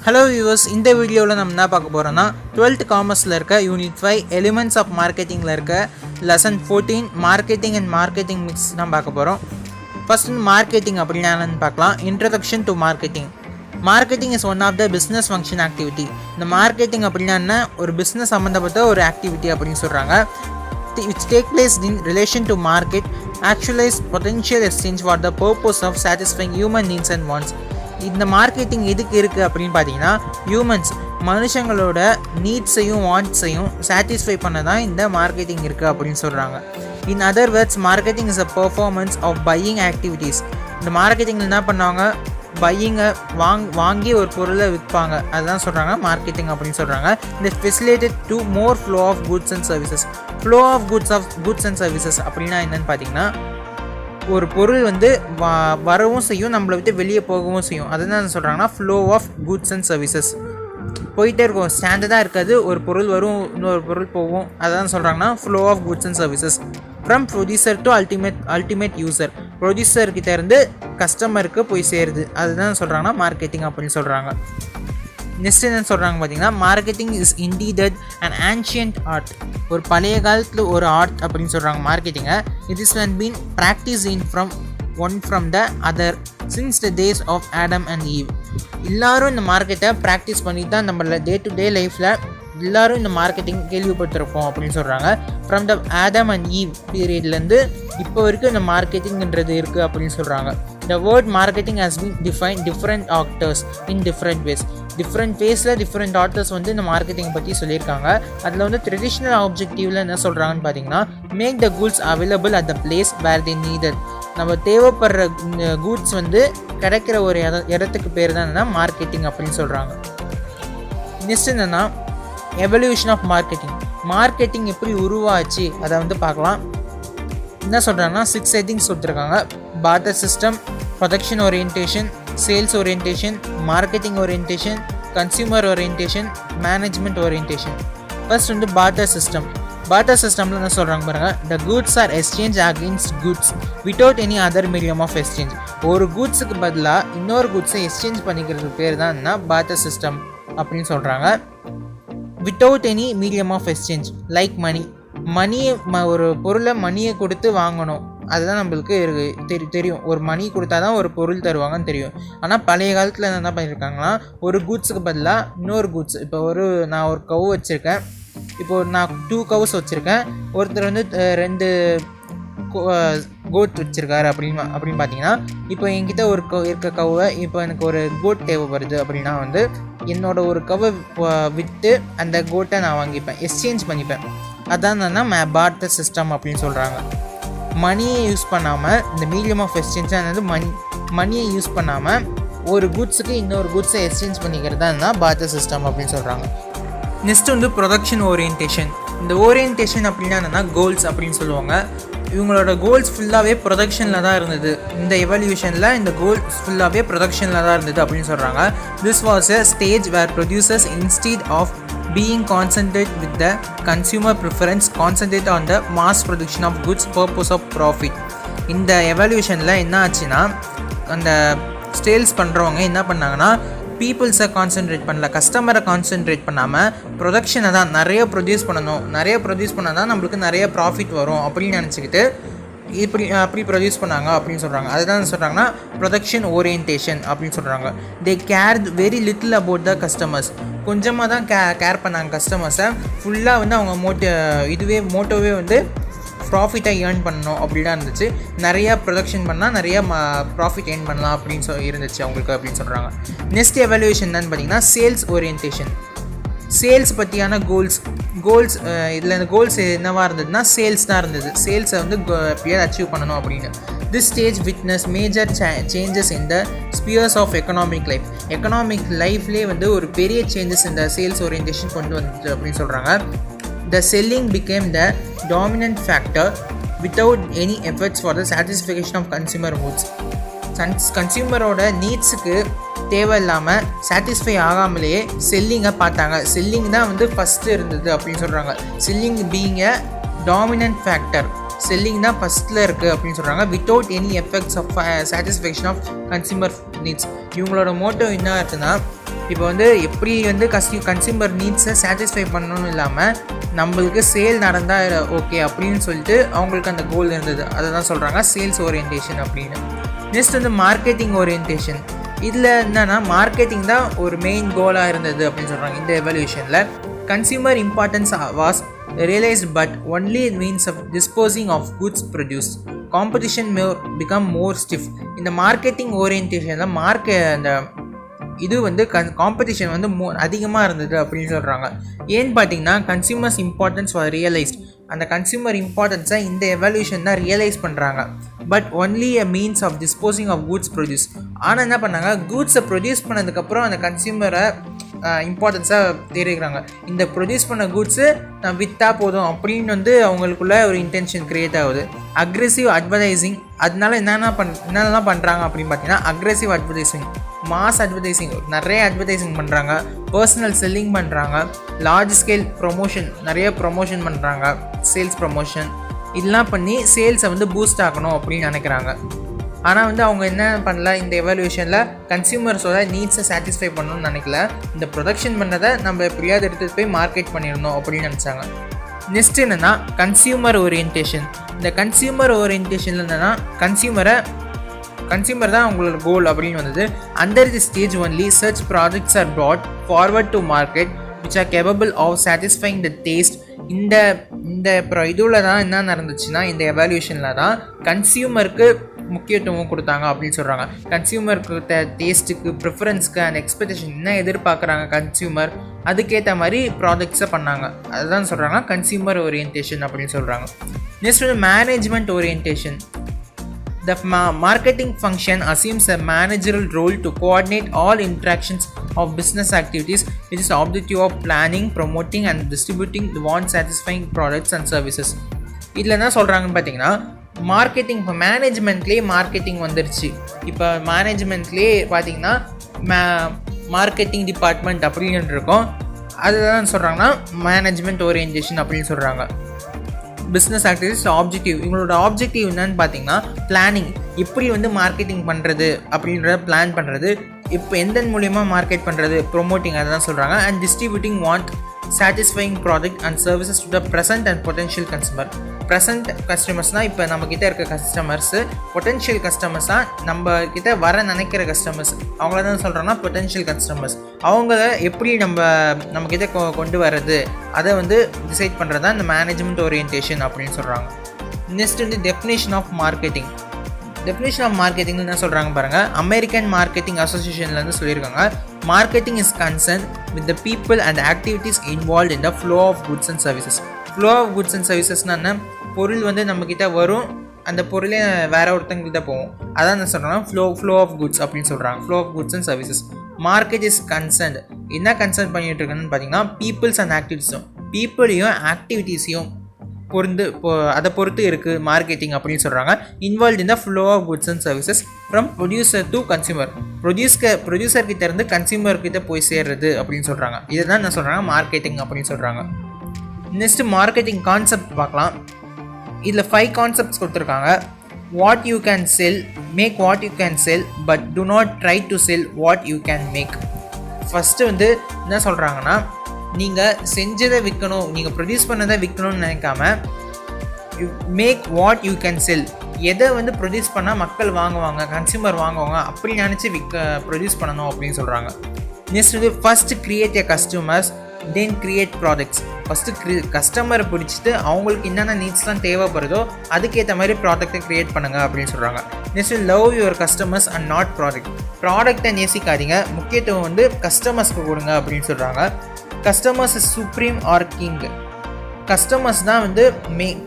Hello viewers, இந்த வீடியோவில் நம்ம என்ன பார்க்க போகிறோன்னா 12th காமர்ஸில் இருக்க யூனிட் 5 எலிமெண்ட்ஸ் ஆஃப் மார்க்கெட்டிங்கில் இருக்க lesson 14 marketing and marketing mix தான் பார்க்க போகிறோம். ஃபர்ஸ்ட் மார்க்கெட்டிங் அப்படின்னா என்னன்னு பார்க்கலாம். Introduction to marketing. Marketing is one of the business function activity. இந்த மார்க்கெட்டிங் அப்படின்னா என்ன, ஒரு பிஸ்னஸ் சம்மந்தப்பட்ட ஒரு ஆக்டிவிட்டி அப்படின்னு சொல்கிறாங்க. which take place in relation to market, actualize potential exchange for the purpose of satisfying human needs and wants. இந்த marketing எதுக்கு இருக்குது அப்படின்னு பார்த்தீங்கன்னா, ஹியூமன்ஸ் மனுஷங்களோட நீட்ஸையும் வாண்ட்ஸையும் சாட்டிஸ்ஃபை பண்ண தான் இந்த மார்க்கெட்டிங் இருக்குது அப்படின்னு சொல்கிறாங்க. In other words, marketing is a performance of buying activities. இந்த மார்க்கெட்டிங்கில் என்ன பண்ணுவாங்க, பையிங்கை வாங்கி ஒரு பொருளை விற்பாங்க, அதுதான் சொல்கிறாங்க மார்க்கெட்டிங் அப்படின்னு சொல்கிறாங்க. இந்த facilitate to more flow of goods and services. Flow of goods and services அப்படின்னா என்னென்னு பார்த்தீங்கன்னா, ஒரு பொருள் வந்து வரவும் செய்யும், நம்மளை விட்டு வெளியே போகவும் செய்யும். அதுதான் சொல்கிறாங்கன்னா flow of goods and services. போயிட்டே இருக்கும், ஸ்டாண்டர்டாக இருக்காது, ஒரு பொருள் வரும் இன்னொரு பொருள் போகும். அதான் சொல்கிறாங்கன்னா flow of goods and services. From producer to ultimate user. ப்ரொடியூசர்கிட்ட இருந்து கஸ்டமருக்கு போய் சேருது, அதுதான் சொல்கிறாங்கன்னா மார்க்கெட்டிங் அப்படின்னு சொல்கிறாங்க. நெக்ஸ்ட் என்ன சொல்கிறாங்க பார்த்தீங்கன்னா, marketing is indeed and ancient art. ஒரு பழைய காலத்தில் ஒரு ஆர்ட் அப்படின்னு சொல்கிறாங்க மார்க்கெட்டிங்கை. It is when been practiced in from the other since the days of Adam and Eve. எல்லாரும் இந்த மார்க்கெட்டை ப்ராக்டிஸ் பண்ணி தான் நம்மள டே டு டே லைஃப்பில் எல்லோரும் இந்த மார்க்கெட்டிங் கேள்விப்பட்டிருக்கோம் அப்படின்னு சொல்கிறாங்க. From the Adam and Eve பீரியட்லேருந்து இப்போ வரைக்கும் இந்த மார்க்கெட்டிங்கிறது இருக்குது அப்படின்னு சொல்கிறாங்க. The word marketing has been defined different authors in different ways. Different ஃபேஸில் டிஃப்ரெண்ட் ஆத்தர்ஸ் வந்து இந்த மார்க்கெட்டிங் பற்றி சொல்லியிருக்காங்க. அதில் வந்து ட்ரெடிஷ்னல் ஆப்ஜெக்டிவில் என்ன சொல்கிறாங்கன்னு பார்த்தீங்கன்னா, make the goods available at the place where the needed. நம்ம தேவைப்படுற கூட்ஸ் வந்து கிடைக்கிற ஒரு இடத்துக்கு பேர் தான் என்னென்னா மார்க்கெட்டிங் அப்படின்னு சொல்கிறாங்க. நெக்ஸ்ட் என்னென்னா எவல்யூஷன் ஆஃப் மார்க்கெட்டிங். மார்க்கெட்டிங் எப்படி உருவாச்சு அதை வந்து பார்க்கலாம். என்ன சொல்கிறாங்கன்னா 6 ஹெட்டிங்ஸ் கொடுத்துருக்காங்க. Barter system, production orientation, sales orientation, marketing orientation, consumer orientation, management orientation. First வந்து பார்ட்டர் சிஸ்டம். பார்ட்டர் சிஸ்டமில் என்ன சொல்கிறாங்க பாருங்கள், the goods are exchange against goods without any other medium of exchange. ஒரு குட்ஸுக்கு பதிலாக இன்னொரு குட்ஸை எக்ஸ்சேஞ்ச் பண்ணிக்கிறதுக்கு பேர் தான் என்ன பார்ட்டர் சிஸ்டம் அப்படின்னு சொல்கிறாங்க. Without any medium of exchange like மணியை ஒரு பொருளை மணியை கொடுத்து வாங்கணும், அதுதான் நம்மளுக்கு தெரியும். ஒரு மணி கொடுத்தா தான் ஒரு பொருள் தருவாங்கன்னு தெரியும். ஆனால் பழைய காலத்தில் என்ன பண்ணியிருக்காங்கன்னா, ஒரு கூட்ஸுக்கு பதிலாக இன்னொரு கூட்ஸ், இப்போ நான் ஒரு கவு வச்சுருக்கேன், இப்போது நான் 2 கவுஸ் வச்சுருக்கேன், ஒருத்தர் வந்து 2 கோட் வச்சுருக்காரு அப்படின்னு பார்த்தீங்கன்னா, இப்போ என்கிட்ட இருக்க கவை, இப்போ எனக்கு ஒரு கோட் தேவைப்படுது அப்படின்னா வந்து என்னோட ஒரு கவை விற்று அந்த கோட்டை நான் வாங்கிப்பேன், எக்ஸ்சேஞ்ச் பண்ணிப்பேன். அதான் பார்ட்டர் சிஸ்டம் அப்படின்னு சொல்கிறாங்க. மணியை யூஸ் பண்ணாமல், இந்த மீடியம் ஆஃப் எக்ஸ்சேஞ்ச் என்னது மணியை யூஸ் பண்ணாமல் ஒரு குட்ஸுக்கு இன்னொரு குட்ஸை எக்ஸ்சேஞ்ச் பண்ணிக்கிறது தான் பார்ட்டர் சிஸ்டம் அப்படின்னு சொல்கிறாங்க. நெக்ஸ்ட் வந்து ப்ரொடக்ஷன் ஓரியன்டேஷன். இந்த ஓரியன்டேஷன் அப்படின்னா என்னென்னா கோல்ஸ் அப்படின்னு சொல்லுவாங்க. இவங்களோட கோல்ஸ் ஃபுல்லாகவே ப்ரொடக்ஷனில் தான் இருந்தது. இந்த எவல்யூஷனில் இந்த கோல்ஸ் ஃபுல்லாகவே ப்ரொடக்ஷனில் தான் இருந்தது அப்படின்னு சொல்கிறாங்க. This was a stage where producers instead of being concentrated with the consumer preference concentrate on the mass production of goods purpose of profit. இந்த எவல்யூஷனில் என்ன ஆச்சுன்னா, அந்த சேல்ஸ் பண்ணுறவங்க என்ன பண்ணாங்கன்னா, பீப்புள்ஸை கான்சென்ட்ரேட் பண்ணல, கஸ்டமரை கான்சென்ட்ரேட் பண்ணாமல் ப்ரொடக்ஷனை தான் நிறைய ப்ரொடியூஸ் பண்ணால் தான் நம்மளுக்கு நிறைய ப்ராஃபிட் வரும் அப்படின்னு நினச்சிக்கிட்டு அப்படி ப்ரொடியூஸ் பண்ணாங்க அப்படின்னு சொல்கிறாங்க. அதுதான் சொல்கிறாங்கன்னா ப்ரொடக்ஷன் ஓரியன்டேஷன் அப்படின்னு சொல்கிறாங்க. தே care very little about the customers. கொஞ்சமாக தான் கேர் பண்ணாங்க கஸ்டமர்ஸை. ஃபுல்லாக வந்து அவங்க மோட்டோவே வந்து ப்ராஃபிட்டை ஏர்ன் பண்ணணும் அப்படி தான் இருந்துச்சு. நிறையா ப்ரொடக்ஷன் பண்ணால் நிறையா ப்ராஃபிட் ஏர்ன் பண்ணலாம் அப்படின்னு இருந்துச்சு அவங்களுக்கு அப்படின்னு சொல்கிறாங்க. நெக்ஸ்ட் எவல்யூஷன் என்னன்னு பார்த்தீங்கன்னா சேல்ஸ் ஓரியன்டேஷன். சேல்ஸ் பற்றியான கோல்ஸ் இதில் இந்த கோல்ஸ் என்னவாக இருந்ததுன்னா சேல்ஸ் தான் இருந்தது. சேல்ஸை வந்து எப்படியாவது அச்சீவ் பண்ணணும் அப்படின்னு. This stage witness major changes in the spheres of economic லைஃப்லேயே வந்து ஒரு பெரிய சேஞ்சஸ் இந்த சேல்ஸ் ஓரியன்டேஷன் கொண்டு வந்தது அப்படின்னு சொல்கிறாங்க. The selling became the dominant factor without any efforts for the satisfaction of consumer moods. கன்சியூமரோட நீட்ஸுக்கு தேவையில்லாமல் சாட்டிஸ்ஃபை ஆகாமலேயே செல்லிங்கை பார்த்தாங்க. செல்லிங் தான் வந்து ஃபஸ்ட்டு இருந்தது அப்படின்னு சொல்கிறாங்க. Selling being a dominant factor, selling தான் ஃபஸ்ட்டில் இருக்குது அப்படின்னு சொல்கிறாங்க. Without any effects of satisfaction of consumer needs. இவங்களோட மோட்டோ என்ன இருக்குன்னா, இப்போ வந்து எப்படி வந்து கன்சியூமர் நீட்ஸை சாட்டிஸ்ஃபை பண்ணணும்னு இல்லாமல் நம்மளுக்கு சேல் நடந்தால் ஓகே அப்படின்னு சொல்லிட்டு அவங்களுக்கு அந்த கோல் இருந்தது. அதை தான் சொல்கிறாங்க சேல்ஸ் ஓரியன்டேஷன் அப்படின்னு. நெக்ஸ்ட் வந்து மார்க்கெட்டிங் ஓரியன்டேஷன். இதில் என்னென்னா மார்க்கெட்டிங் தான் ஒரு மெயின் கோலாக இருந்தது அப்படின்னு சொல்கிறாங்க. இந்த எவல்யூஷனில் consumer importance was realized but only means of disposing of goods produced. Competition may become more stiff. இந்த மார்க்கெட்டிங் ஓரியன்டேஷனில் அந்த இது வந்து காம்படிஷன் வந்து அதிகமாக இருந்தது அப்படின்னு சொல்கிறாங்க. ஏன்னு பார்த்தீங்கன்னா கன்சியூமர்ஸ் இம்பார்ட்டன்ஸ் ஃபார் ரியலைஸ்ட். அந்த கன்சியூமர் இம்பார்ட்டன்ஸை இந்த எவல்யூஷன் தான் ரியலைஸ் பண்ணுறாங்க. But only a means of disposing of goods produce. ஆனால் என்ன பண்ணாங்க, கூட்ஸை ப்ரொடியூஸ் பண்ணதுக்கப்புறம் அந்த கன்சியூமரை இம்பார்ட்டன்ஸாக தெரிவிக்கிறாங்க. இந்த ப்ரொடியூஸ் பண்ண கூட்ஸு நான் விற்றா போதும் அப்படின்னு வந்து அவங்களுக்குள்ள ஒரு இன்டென்ஷன் க்ரியேட் ஆகுது. Aggressive advertising. அதனால என்னென்னலாம் பண்ணுறாங்க அப்படின்னு பார்த்தீங்கன்னா அக்ரெசிவ் அட்வர்டைஸிங், மாஸ் அட்வர்டைஸிங், நிறைய அட்வர்டைஸிங் பண்ணுறாங்க, பர்சனல் செல்லிங் பண்ணுறாங்க, லார்ஜ் ஸ்கேல் ப்ரொமோஷன், நிறைய ப்ரொமோஷன் பண்ணுறாங்க, சேல்ஸ் ப்ரொமோஷன். இதெல்லாம் பண்ணி சேல்ஸை வந்து பூஸ்ட் ஆகணும் அப்படின்னு நினைக்கிறாங்க. ஆனால் வந்து அவங்க என்ன பண்ணல, இந்த எவல்யூஷனில் கன்சியூமர்ஸோட நீட்ஸை சாட்டிஸ்ஃபை பண்ணணும்னு நினைக்கல. இந்த ப்ரொடக்ஷன் பண்ணதை நம்ம எப்படியாவது எடுத்துகிட்டு போய் மார்க்கெட் பண்ணிடணும் அப்படின்னு நினச்சாங்க. நெக்ஸ்ட் என்னென்னா கன்சியூமர் ஓரியன்டேஷன். இந்த கன்சியூமர் ஓரியன்டேஷனில் என்னென்னா கன்சியூமர் தான் அவங்களோட கோல் அப்படின்னு வந்தது. அண்டர் தி ஸ்டேஜ் ஒன்லி சர்ச் products are brought forward to market which are capable of satisfying the taste. இந்த இதில் தான் என்ன நடந்துச்சுன்னா, இந்த எவால்யூஷனில் தான் கன்சியூமருக்கு முக்கியத்துவம் கொடுத்தாங்க அப்படின்னு சொல்கிறாங்க. கன்சியூமருக்கு டேஸ்ட்டுக்கு, ப்ரிஃபரன்ஸ்க்கு அண்ட் எக்ஸ்பெக்டேஷன் என்ன எதிர்பார்க்குறாங்க கன்சியூமர், அதுக்கேற்ற மாதிரி ப்ராடக்ட்ஸை பண்ணாங்க. அதுதான் சொல்கிறாங்க கன்சியூமர் ஓரியன்டேஷன் அப்படின்னு சொல்கிறாங்க. நெக்ஸ்ட் வந்து management orientation. The marketing function assumes a managerial role to coordinate all interactions of business activities, which is the objective of planning, promoting and distributing the want-satisfying products and services. இதில் என்ன சொல்கிறாங்கன்னு பார்த்தீங்கன்னா, marketing இப்போ மேனேஜ்மெண்ட்லேயே marketing வந்துருச்சு. இப்போ மேனேஜ்மெண்ட்லேயே பார்த்தீங்கன்னா marketing department அப்படின்னு இருக்கும். அதுதான் சொல்கிறாங்கன்னா மேனேஜ்மெண்ட் ஓரியன்டேஷன் அப்படின்னு சொல்கிறாங்க. Business activities objective. இவங்களோட ஆப்ஜெக்டிவ் என்னன்னு பார்த்தீங்கன்னா பிளானிங், எப்படி வந்து மார்க்கெட்டிங் பண்ணுறது அப்படின்றத பிளான் பண்ணுறது, இப்போ எந்த மூலியமாக மார்க்கெட் பண்ணுறது, ப்ரொமோட்டிங், அதை தான் சொல்கிறாங்க. And distributing want satisfying product and services to the present and potential customer. Present கஸ்டமர்ஸ்னால் இப்போ நம்மக்கிட்ட இருக்க கஸ்டமர்ஸு, பொட்டென்ஷியல் கஸ்டமர்ஸ்னால் நம்மக்கிட்ட வர நினைக்கிற கஸ்டமர்ஸ், அவங்கள தான் சொல்கிறோன்னா பொட்டென்ஷியல் கஸ்டமர்ஸ். அவங்கள எப்படி நம்மக்கிட்ட கொண்டு வர்றது, அதை வந்து டிசைட் பண்ணுறது தான் இந்த மேனேஜ்மெண்ட் ஓரியன்டேஷன் அப்படின்னு சொல்கிறாங்க. நெக்ஸ்ட் வந்து definition of marketing. Definition of marketing என்ன சொல்கிறாங்க பாருங்கள். அமெரிக்கன் மார்க்கெட்டிங் அசோசியேஷன்லேருந்து சொல்லியிருக்காங்க, marketing is concern with the people and activities involve in the flow of goods and services. Flow of goods and சர்வீசஸ்னால் என்ன, பொருள் வந்து நம்மக்கிட்ட வரும், அந்த பொருளே வேற ஒருத்தங்கிட்ட போகும், அதான் என்ன சொல்கிறாங்க ஃப்ளோ ஆஃப் குட்ஸ் அப்படின்னு சொல்கிறாங்க. Flow of goods and services. Market is concerned, என்ன கன்சர்ன் பண்ணிட்டு இருக்குன்னு பார்த்தீங்கன்னா பீப்புள்ஸ் அண்ட் ஆக்டிவிட்டீஸும், பீப்புளையும் ஆக்டிவிட்டீஸையும் அதை பொறுத்து இருக்குது மார்க்கெட்டிங் அப்படின்னு சொல்கிறாங்க. Involve in the flow of goods and services from producer to consumer. Producer கிட்ட இருந்து கன்சியூமர் கிட்ட போய் சேர்றது அப்படின்னு சொல்கிறாங்க. இதை தான் என்ன சொல்கிறாங்க மார்க்கெட்டிங் அப்படின்னு சொல்கிறாங்க. நெக்ஸ்ட் மார்க்கெட்டிங் கான்செப்ட் பார்க்கலாம். இதில் 5 கான்செப்ட்ஸ் கொடுத்துருக்காங்க. What you can sell, make what you can sell, but do not try to sell what you can make. First வந்து என்ன சொல்கிறாங்கன்னா, நீங்கள் செஞ்சதை விற்கணும், நீங்கள் ப்ரொடியூஸ் பண்ணதை விற்கணும்னு நினைக்காம make what you can sell, எதை வந்து ப்ரொடியூஸ் பண்ணால் மக்கள் வாங்குவாங்க, கன்சியூமர் வாங்குவாங்க அப்படி நினச்சி ப்ரொடியூஸ் பண்ணணும் அப்படின்னு சொல்கிறாங்க. நெக்ஸ்ட் வந்து ஃபஸ்ட்டு கிரியேட் எ கஸ்டமர்ஸ் தென் கிரியேட் ப்ராடக்ட்ஸ். ஃபஸ்ட்டு கஸ்டமரை பிடிச்சிட்டு அவங்களுக்கு என்னென்ன நீட்ஸ்லாம் தேவைப்படுதோ அதுக்கேற்ற மாதிரி ப்ராடக்ட்டை க்ரியேட் பண்ணுங்கள் அப்படின்னு சொல்கிறாங்க. Next love your customers and not product. ப்ராடக்டை நேசிக்காதீங்க, முக்கியத்துவம் வந்து கஸ்டமர்ஸ்க்கு கொடுங்க அப்படின்னு சொல்கிறாங்க. Customers is supreme or king. Customers தான் வந்து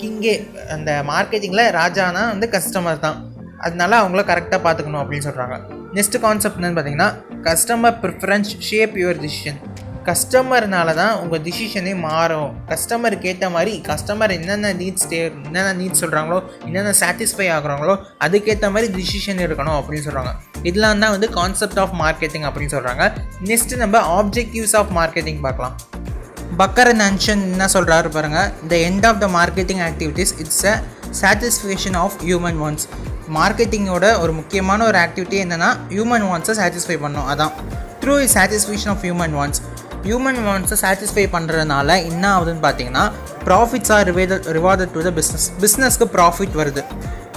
கிங்கே. அந்த மார்க்கெட்டிங்கில் ராஜானா வந்து கஸ்டமர் தான், அதனால அவங்கள கரெக்டாக பார்த்துக்கணும் அப்படின்னு சொல்கிறாங்க. நெக்ஸ்ட் கான்செப்ட் என்னன்னு பார்த்தீங்கன்னா customer preference shape your decision. கஸ்டமர்னால தான் உங்கள் டிசிஷனே மாறும். கஸ்டமருக்கு ஏற்ற மாதிரி கஸ்டமர் என்னென்ன நீட்ஸ் சொல்கிறாங்களோ, என்னென்ன சாட்டிஸ்ஃபை ஆகுறாங்களோ அதுக்கேற்ற மாதிரி டிசிஷன் இருக்கணும் அப்படின்னு சொல்கிறாங்க. இதெல்லாம் தான் வந்து கான்செப்ட் ஆஃப் மார்க்கெட்டிங் அப்படின்னு சொல்கிறாங்க. நெக்ஸ்ட்டு நம்ம ஆப்ஜெக்டிவ்ஸ் ஆஃப் மார்க்கெட்டிங் பார்க்கலாம். பக்கர் அண்ட் அன்ஷன் என்ன சொல்கிறாரு பாருங்கள். The end of the marketing activities it's a satisfaction of human wants. மார்க்கெட்டிங்கோட ஒரு முக்கியமான ஒரு ஆக்டிவிட்டி என்னென்னா ஹியூமன் வான்ஸை சாட்டிஸ்ஃபை பண்ணணும். அதான் த்ரூ சாட்டிஸ்ஃபேக்ஷன் ஆஃப் ஹியூமன் வாண்ட்ஸை சாட்டிஸ்ஃபை பண்ணுறதுனால என்ன ஆகுதுன்னு பார்த்தீங்கன்னா profits are rewarded to the பிஸ்னஸ்க்கு ப்ராஃபிட் வருது.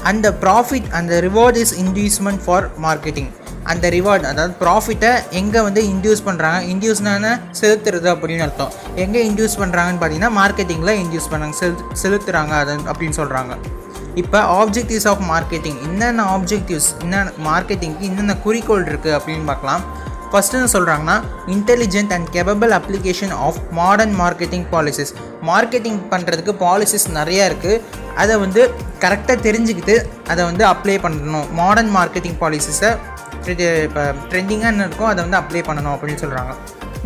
அந்த ப்ராஃபிட் அந்த reward is inducement for marketing. அந்த ரிவார்ட் அதாவது ப்ராஃபிட்டை எங்கே வந்து இன்டியூஸ் பண்ணுறாங்க, இன்டியூஸ்னா செலுத்துறது அப்படின்னு அர்த்தம். எங்கே இன்டியூஸ் பண்ணுறாங்கன்னு பார்த்தீங்கன்னா மார்க்கெட்டிங்கில் இன்டியூஸ் பண்ணாங்க, செலுத்துகிறாங்க அது அப்படின்னு சொல்கிறாங்க. இப்போ ஆப்ஜெக்டிவ்ஸ் ஆஃப் மார்க்கெட்டிங், என்னென்ன ஆப்ஜெக்டிவ்ஸ், என்னென்ன மார்க்கெட்டிங்க்கு என்னென்ன குறிக்கோள் இருக்குது அப்படின்னு பார்க்கலாம். ஃபஸ்ட்டு என்ன சொல்கிறாங்கன்னா intelligent and capable application of modern marketing policies. Marketing பண்ணுறதுக்கு பாலிசிஸ் நிறையா இருக்குது, அதை வந்து கரெக்டாக தெரிஞ்சுக்கிட்டு அதை வந்து அப்ளை பண்ணணும். மாடர்ன் மார்க்கெட்டிங் பாலிசிஸை இப்போ ட்ரெண்டிங்காக என்ன இருக்கோ அதை வந்து அப்ளை பண்ணணும் அப்படின்னு சொல்கிறாங்க.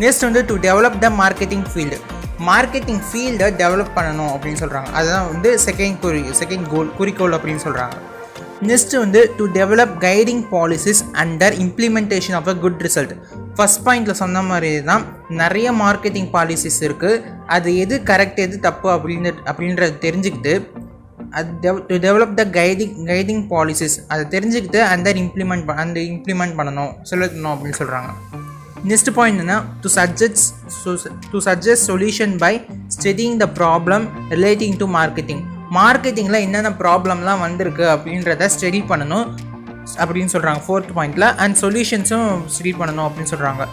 நெக்ஸ்ட் வந்து டு டெவலப் த மார்க்கெட்டிங் ஃபீல்டை டெவலப் பண்ணணும் அப்படின்னு சொல்கிறாங்க. அதுதான் வந்து செகண்ட் குறிக்கோள் அப்படின்னு சொல்கிறாங்க. நெக்ஸ்ட் வந்து to develop guiding policies under implementation of a good result. First பாயிண்டில் சொன்ன மாதிரி தான் நிறைய மார்க்கெட்டிங் பாலிசிஸ் இருக்குது, அது எது கரெக்ட் எது தப்பு அப்படின்றது தெரிஞ்சுக்கிட்டு அது to develop the guiding policies அதை தெரிஞ்சுக்கிட்டு இம்ப்ளிமெண்ட் பண்ணணும், செலுத்தணும் அப்படின்னு சொல்கிறாங்க. நெக்ஸ்ட் பாயிண்ட் என்ன to suggest solution by studying the problem relating to மார்க்கெட்டிங்கில் என்னென்ன ப்ராப்ளம்லாம் வந்திருக்கு அப்படின்றத ஸ்டடி பண்ணணும் அப்படின்னு சொல்கிறாங்க ஃபோர்த் பாயிண்டில். அண்ட் சொல்யூஷன்ஸும் ஸ்டடி பண்ணணும் அப்படின்னு சொல்கிறாங்க.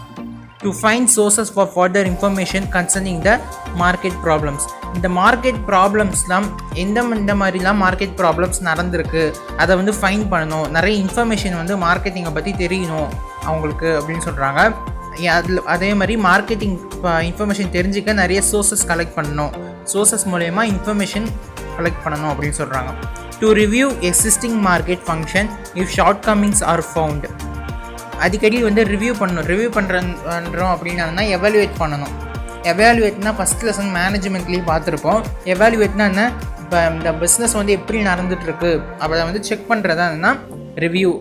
To find sources for further information concerning the market problems. இந்த மார்க்கெட் ப்ராப்ளம்ஸ்லாம் இந்த மாதிரிலாம் மார்க்கெட் ப்ராப்ளம்ஸ் நடந்திருக்கு அதை வந்து ஃபைண்ட் பண்ணணும், நிறைய இன்ஃபர்மேஷன் வந்து மார்க்கெட்டிங்கை பற்றி தெரியணும் அவங்களுக்கு அப்படின்னு சொல்கிறாங்க. அதே மாதிரி மார்க்கெட்டிங் இன்ஃபர்மேஷன் தெரிஞ்சுக்க நிறைய சோர்சஸ் கலெக்ட் பண்ணணும், சோர்சஸ் மூலயமா இன்ஃபர்மேஷன் கலெக்ட் பண்ணணும் அப்படின்னு சொல்கிறாங்க. To review existing market function if short Cummins are found. அடிக்கடி வந்து ரிவ்யூ பண்ணுறோம் அப்படின்னா எவாலுவேட் பண்ணணும். எவாலுவேட்னா ஃபஸ்ட் லெசன் மேனேஜ்மெண்ட்லேயும் பார்த்துருப்போம். எவாலுவேட்னா என்ன, இப்போ இந்த பிஸ்னஸ் வந்து எப்படி நடந்துகிட்ருக்கு அதை வந்து செக் பண்ணுறதா என்னன்னா ரிவ்யூ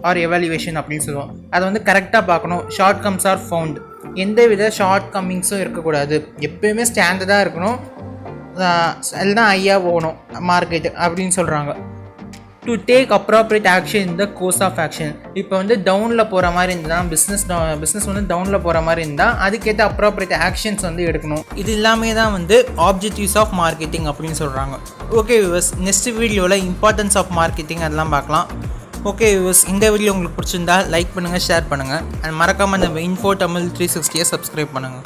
ஆர் எவாலுவேஷன் அப்படின்னு சொல்லுவோம். அதை வந்து கரெக்டாக பார்க்கணும். ஷார்ட் கம்ஸ் ஆர் ஃபவுண்ட், எந்த வித ஷார்ட் கம்மிங்ஸும் இருக்கக்கூடாது, எப்போயுமே ஸ்டாண்டர்டாக இருக்கணும், எல்லாம் ஐயா போகணும் மார்க்கெட்டு அப்படின்னு சொல்கிறாங்க. To take appropriate action in the course of action. இப்போ வந்து டவுனில் போகிற மாதிரி இருந்தால் பிஸ்னஸ் வந்து டவுனில் போகிற மாதிரி இருந்தால் அதுக்கேற்ற அப்ராப்ரியேட் ஆக்ஷன்ஸ் வந்து எடுக்கணும். இது எல்லாமே தான் வந்து ஆப்ஜெக்டிவ்ஸ் ஆஃப் மார்க்கெட்டிங் அப்படின்னு சொல்கிறாங்க. ஓகே வியூவர்ஸ், நெக்ஸ்ட் வீடியோவில் இம்பார்ட்டன்ஸ் ஆஃப் மார்க்கெட்டிங் அதெல்லாம் பார்க்கலாம். ஓகே வியூவர்ஸ், இந்த வீடியோ உங்களுக்கு பிடிச்சிருந்தா லைக் பண்ணுங்கள், ஷேர் பண்ணுங்கள், அண்ட் மறக்காமல் இந்த Info Tamil 360 சப்ஸ்கிரைப் பண்ணுங்கள்.